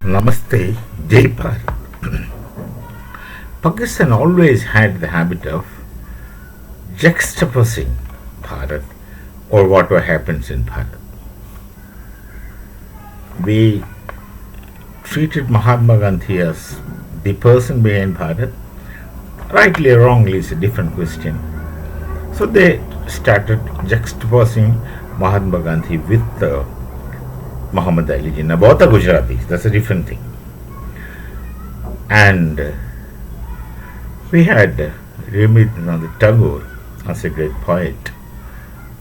Namaste, Jai Bharat. Pakistan always had the habit of juxtaposing Bharat or whatever happens in Bharat. We treated Mahatma Gandhi as the person behind Bharat. Rightly or wrongly is a different question. So they started juxtaposing Mahatma Gandhi with Muhammad Ali Jinnah. Both are Gujaratis, that's a different thing. And we had Rabindranath Tagore as a great poet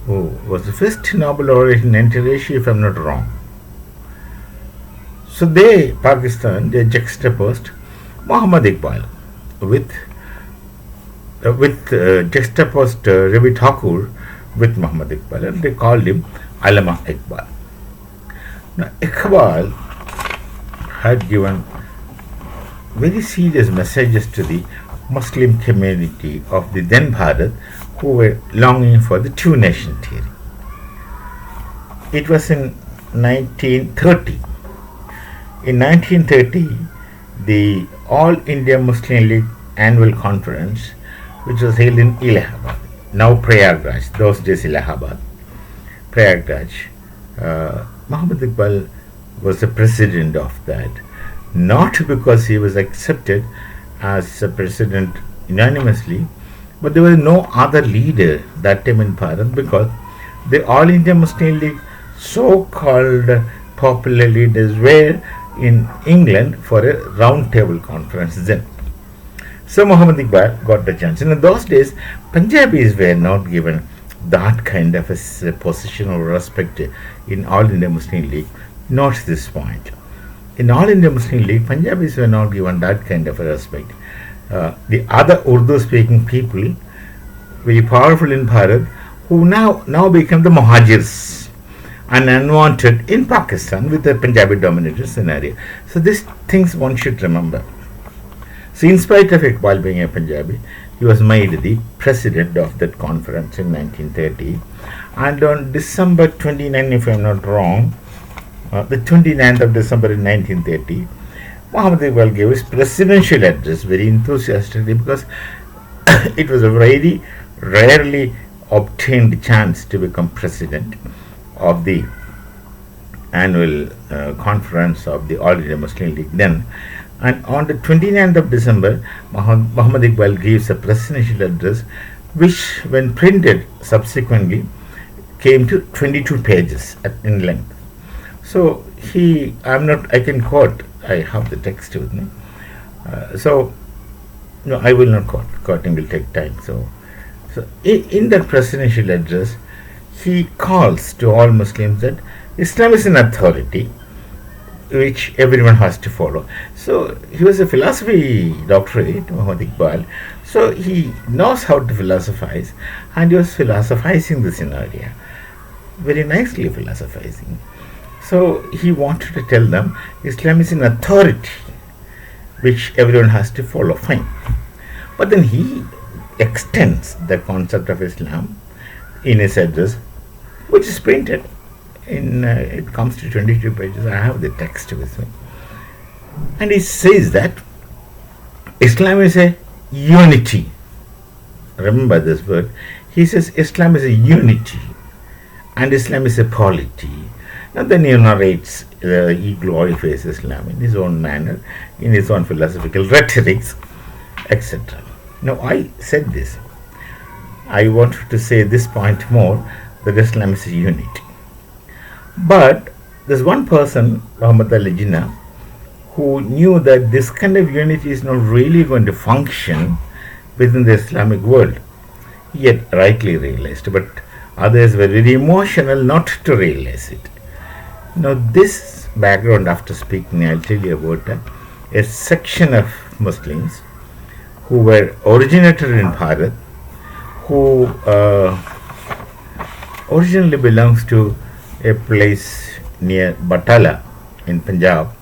who was the first Nobel laureate in anti-racial, if I'm not wrong. So they juxtaposed Muhammad Iqbal with juxtaposed Ravi Thakur with Muhammad Iqbal, and they called him Allama Iqbal. Now, Iqbal had given very serious messages to the Muslim community of the then Bharat who were longing for the two-nation theory. It was in 1930. In 1930, the All India Muslim League annual conference, which was held in Allahabad, now Prayagraj, those days Allahabad, Prayagraj, Muhammad Iqbal was the president of that, not because he was accepted as a president unanimously, but there was no other leader that time in Bharat because the All India Muslim League so-called popular leaders were in England for a round table conference then. So Muhammad Iqbal got the chance. And in those days, Punjabis were not given that kind of a position or respect in All India Muslim League. Note this point. In All India Muslim League, Punjabis were not given that kind of a respect. The other Urdu-speaking people, very powerful in Bharat, who now become the Muhajirs and unwanted in Pakistan with the Punjabi-dominated scenario. So these things one should remember. So in spite of Iqbal being a Punjabi, he was made the president of that conference in 1930. And on December 29, if I am not wrong, the 29th of December in 1930, Muhammad Iqbal gave his presidential address very enthusiastically because it was a very rarely obtained chance to become president of the annual conference of the All India Muslim League then. And on the 29th of December, Muhammad Iqbal gives a presidential address which, when printed subsequently, came to 22 pages in length. So I can quote, I have the text with me. No, I will not quote. Quoting will take time. So in that presidential address, he calls to all Muslims that Islam is an authority which everyone has to follow. So he was a philosophy doctorate, Muhammad Iqbal. So he knows how to philosophize, and he was philosophizing the scenario, very nicely philosophizing. So he wanted to tell them Islam is an authority which everyone has to follow. Fine. But then he extends the concept of Islam in his address, which is printed. It comes to 22 pages. I have the text with me. And he says that Islam is a unity. Remember this word. He says Islam is a unity and Islam is a polity. Now then he narrates, he glorifies Islam in his own manner, in his own philosophical rhetorics, etc. Now I said this. I wanted to say this point more, that Islam is a unity. But there's one person, Muhammad Ali Jinnah, who knew that this kind of unity is not really going to function within the Islamic world. He had rightly realized, but others were very emotional not to realize it. Now this background, after speaking, I'll tell you about a section of Muslims who were originated in Bharat, who originally belongs to a place near Batala in Punjab,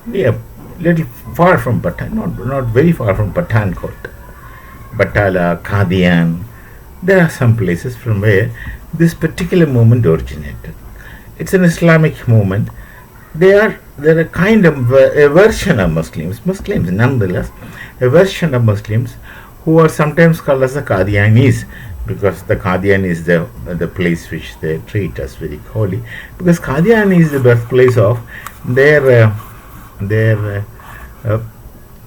little far from Patan, not very far from Pathankot. Batala, Qadian, there are some places from where this particular movement originated. It's an Islamic movement. They are there are kind of a version of Muslims nonetheless, a version of Muslims who are sometimes called as the Qadianis, because the Qadian is the place which they treat as very holy, because Qadian is the birthplace of their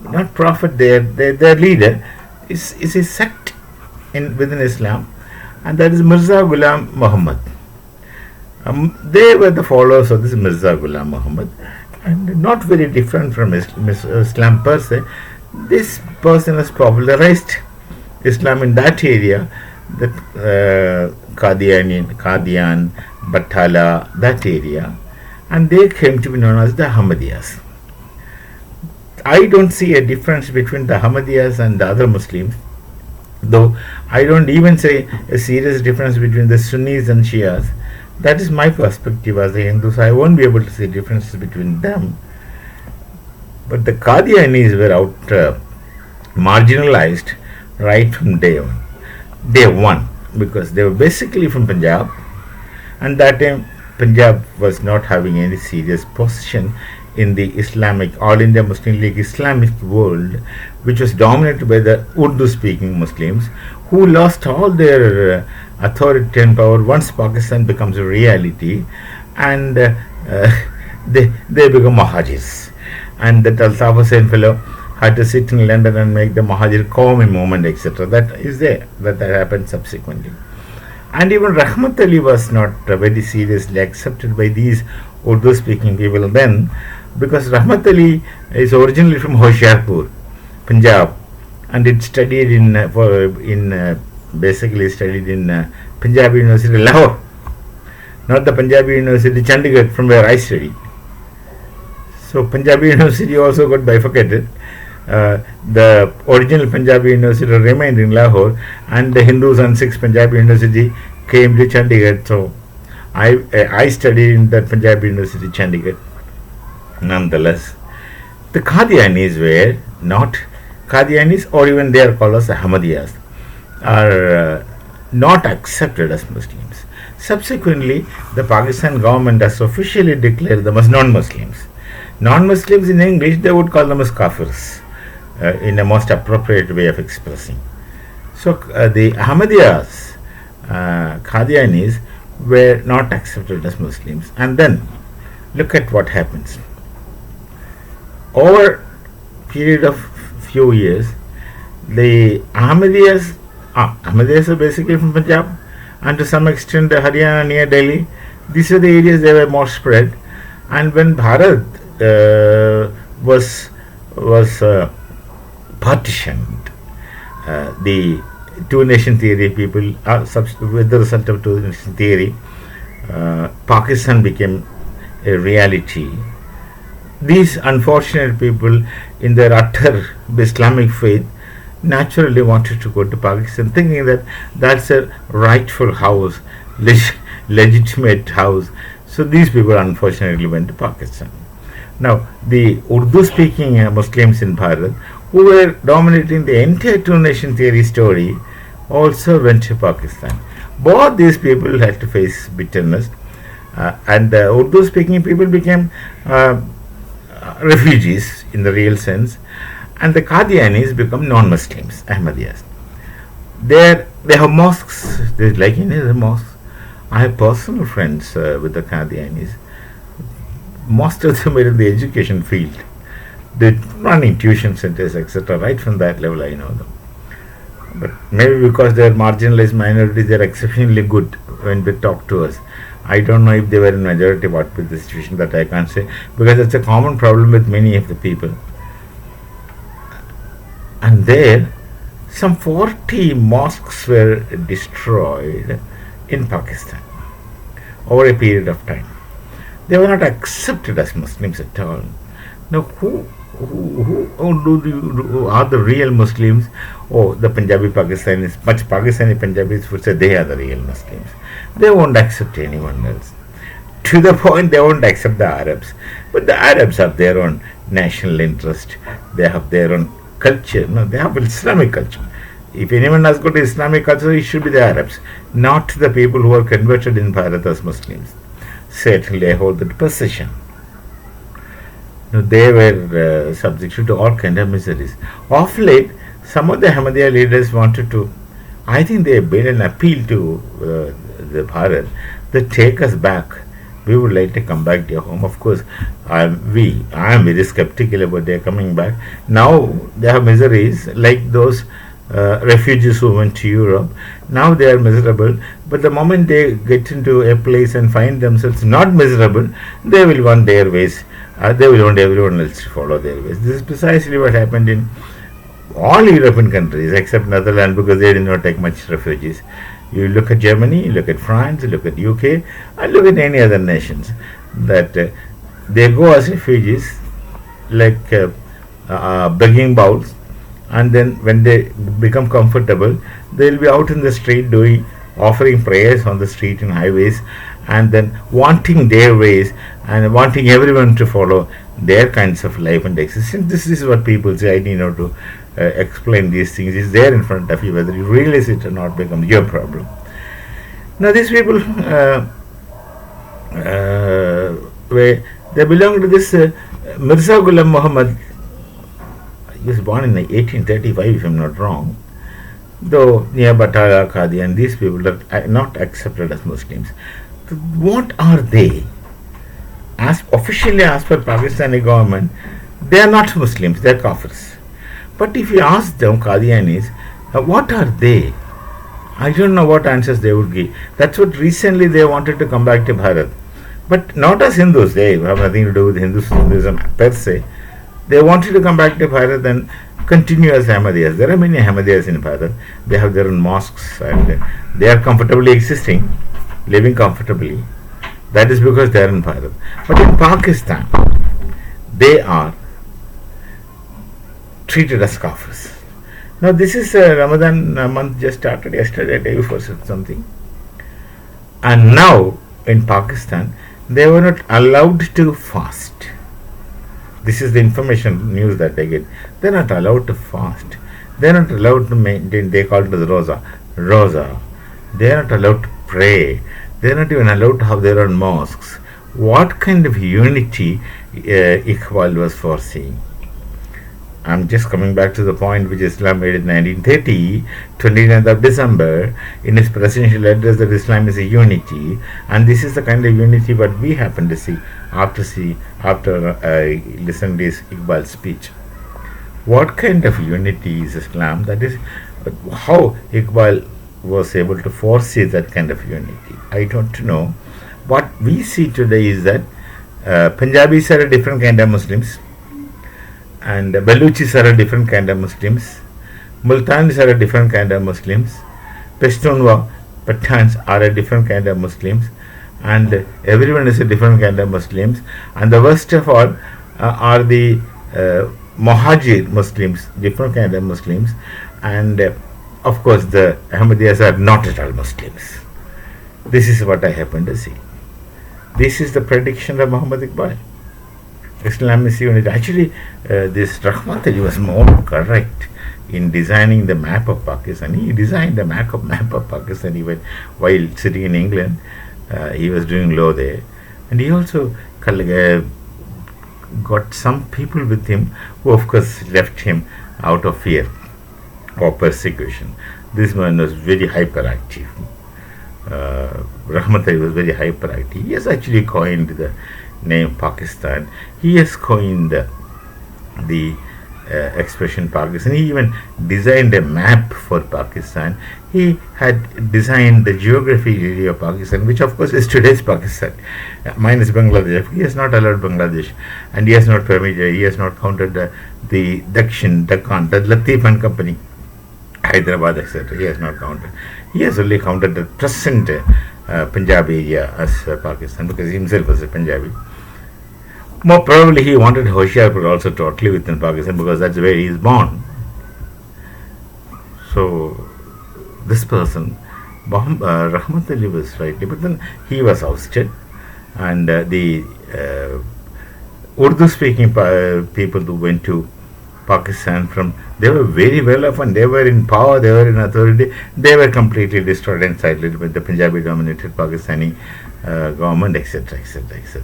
not prophet, their leader is a sect within Islam, and that is Mirza Ghulam Muhammad. They were the followers of this Mirza Ghulam Muhammad, and not very different from Islam per se. This person has popularized Islam in that area, that Qadian, Batala, that area, and they came to be known as the Ahmadiyyas. I don't see a difference between the Ahmadiyyas and the other Muslims, though I don't even say a serious difference between the Sunnis and Shias. That is my perspective as a Hindu, so I won't be able to see differences between them. But the Qadianis were out marginalized right from day one, because they were basically from Punjab, and that time Punjab was not having any serious position in the Islamic, All India Muslim League Islamic world, which was dominated by the Urdu-speaking Muslims, who lost all their authority and power once Pakistan becomes a reality, and they become Muhajirs. And that Altaf Hussain fellow had to sit in London and make the Muhajir Qawmi movement, etc. That is there. That happened subsequently. And even Rahmat Ali was not very seriously accepted by these Urdu-speaking people then, because Rahmat Ali is originally from Hoshiarpur, Punjab, and it studied basically studied in Punjab University, Lahore, not the Punjabi University, Chandigarh, from where I studied. So Punjabi University also got bifurcated. The original Punjabi University remained in Lahore, and the Hindus and Sikhs Punjabi University came to Chandigarh. So I studied in that Punjabi University, Chandigarh. Nonetheless, the Qadianis were not Qadianis, or even they are called as Ahmadiyyas, are not accepted as Muslims. Subsequently, the Pakistan government has officially declared them as non-Muslims. Non-Muslims in English, they would call them as Kafirs, in a most appropriate way of expressing. So the Ahmadiyyas, Qadianis, were not accepted as Muslims. And then look at what happens. Over a period of few years, the Ahmadiyyas are basically from Punjab, and to some extent Haryana near Delhi. These are the areas they were more spread. And when Bharat was partitioned, the two-nation theory people, with the result of two-nation theory, Pakistan became a reality. These unfortunate people, in their utter Islamic faith, naturally wanted to go to Pakistan, thinking that that's a rightful house, legitimate house. So these people unfortunately went to Pakistan. Now, the Urdu-speaking Muslims in Bharat, who were dominating the entire two-nation theory story, also went to Pakistan. Both these people had to face bitterness, and the Urdu-speaking people became refugees in the real sense, and the Qadianis become non-Muslims, Ahmadiyyas. They have mosques, like in the mosques. I have personal friends with the Qadianis. Most of them are in the education field. They running tuition centers, etc. Right from that level, I know them. But maybe because they are marginalized minorities, they are exceptionally good when they talk to us. I don't know if they were in majority what with the situation, that I can't say, because it's a common problem with many of the people. And there, some 40 mosques were destroyed in Pakistan over a period of time. They were not accepted as Muslims at all. Now, who are the real Muslims? Oh, the Punjabi Pakistanis, much Pakistani Punjabis would say they are the real Muslims. They won't accept anyone else. To the point, they won't accept the Arabs. But the Arabs have their own national interest. They have their own culture. No, they have Islamic culture. If anyone has got Islamic culture, it should be the Arabs, not the people who are converted in Bharat as Muslims. Certainly, I hold that position. they were subjected to all kind of miseries. Of late, some of the Ahmadiyya leaders wanted to, I think they made an appeal to the Bharat that take us back. We would like to come back to your home. Of course, I am very skeptical about their coming back. Now they have miseries like those refugees who went to Europe. Now they are miserable, but the moment they get into a place and find themselves not miserable, they will want their ways. They will want everyone else to follow their ways. This is precisely what happened in all European countries except Netherlands, because they did not take much refugees. You look at Germany, you look at France, you look at UK, and look at any other nations that they go as refugees like begging bowls, and then when they become comfortable, they will be out in the street offering prayers on the street and highways, and then wanting their ways and wanting everyone to follow their kinds of life and existence. This is what people say. I need not to explain these things. It's there in front of you. Whether you realize it or not becomes your problem. Now these people they belong to this Mirza Ghulam Muhammad. He was born in 1835, if I'm not wrong. Though near Batala, Qadi, and these people are not accepted as Muslims. What are they? As officially, as per Pakistani government, they are not Muslims. They are Kafirs. But if you ask them, Qadianis, what are they? I don't know what answers they would give. That's what recently they wanted to come back to Bharat. But not as Hindus. They have nothing to do with Hinduism per se. They wanted to come back to Bharat and continue as Ahmadiyyas. There are many Ahmadiyyas in Bharat. They have their own mosques and they are comfortably existing, living comfortably. That is because they are in Bharat. But in Pakistan, they are treated as Kafirs. Now this is Ramadan month just started yesterday, day before something. And now in Pakistan, they were not allowed to fast. This is the information news that I get. They are not allowed to fast. They are not allowed to maintain, they call it as Roza. They are not allowed to pray. They are not even allowed to have their own mosques. What kind of unity Iqbal was foreseeing? I'm just coming back to the point which Islam made in 1930, 29th of December, in his presidential address, that Islam is a unity, and this is the kind of unity what we happen to see after I listened to his Iqbal's speech. What kind of unity is Islam? That is how Iqbal was able to foresee that kind of unity. I don't know. What we see today is that Punjabis are a different kind of Muslims, and Baluchis are a different kind of Muslims, Multanis are a different kind of Muslims, Pashtunwa, Pathans are a different kind of Muslims, and everyone is a different kind of Muslims, and the worst of all are the Mohajir Muslims, different kind of Muslims, and of course the Ahmadiyyas are not at all Muslims. This is what I happen to see. This is the prediction of Muhammad Iqbal. Islam is unity. Actually, this Rahmat Ali was more correct in designing the map of Pakistan. He designed the map of Pakistan even while sitting in England. He was doing law there, and he also got some people with him who, of course, left him out of fear or persecution. This man was very hyperactive. Rahmat Ali was very hyperactive. He has actually coined the name Pakistan. He has coined the expression Pakistan. He even designed a map for Pakistan. He had designed the geography area of Pakistan, which of course is today's Pakistan, minus Bangladesh. He has not allowed Bangladesh, and he has not permitted, he has not counted the Deccan, the Latif and Company, Hyderabad, etc. He has not counted. He has only counted the present Punjab area as Pakistan, because he himself was a Punjabi. More probably he wanted Hoshiarpur also totally within Pakistan, because that's where he is born. So this person, Rahmat Ali, was right, but then he was ousted, and the Urdu speaking people who went to Pakistan they were very well off, and they were in power, they were in authority, they were completely destroyed and sidelined by the Punjabi dominated Pakistani government, etc., etc., etc.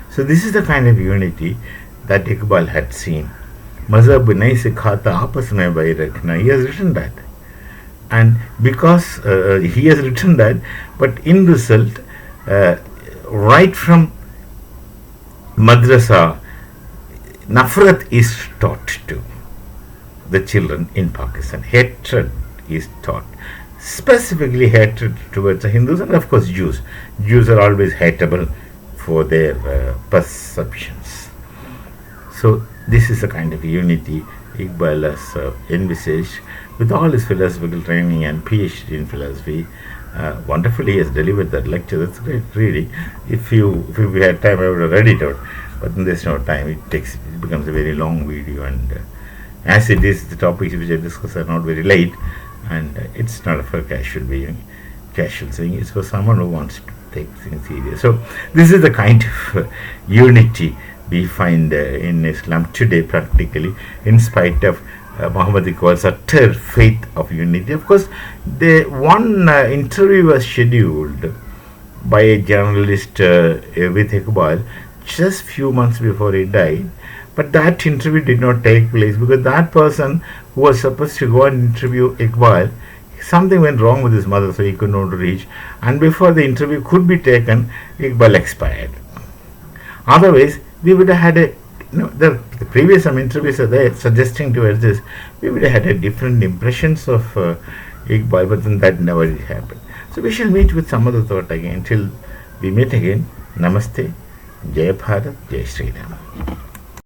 So this is the kind of unity that Iqbal had seen. Mazhab nahi sikhata aapas mein bhai rakhna. He has written that. And because he has written that, but in result, right from madrasa, nafrat is taught to the children in Pakistan. Hatred is taught. Specifically hatred towards the Hindus and of course Jews. Jews are always hateable for their perceptions. So this is a kind of unity Iqbal has envisaged with all his philosophical training and PhD in philosophy. Wonderfully he has delivered that lecture. That's great reading. If we had time I would have read it out, but there's no time. It becomes a very long video, and as it is, the topics which I discuss are not very light, and it's not for casual viewing, casual saying. It's for someone who wants to take things serious. So this is the kind of unity we find in Islam today, practically, in spite of Muhammad Iqbal's utter faith of unity. Of course, the one interview was scheduled by a journalist with Iqbal just few months before he died, but that interview did not take place because that person who was supposed to go and interview Iqbal, something went wrong with his mother, so he could not reach, and before the interview could be taken, Iqbal expired. Otherwise, we would have had the previous some interviews are there suggesting towards this, we would have had a different impressions of Iqbal, but then that never did happen. So we shall meet with some other thought again. Till we meet again, Namaste, Jai Bharat, Jai Sri Ram.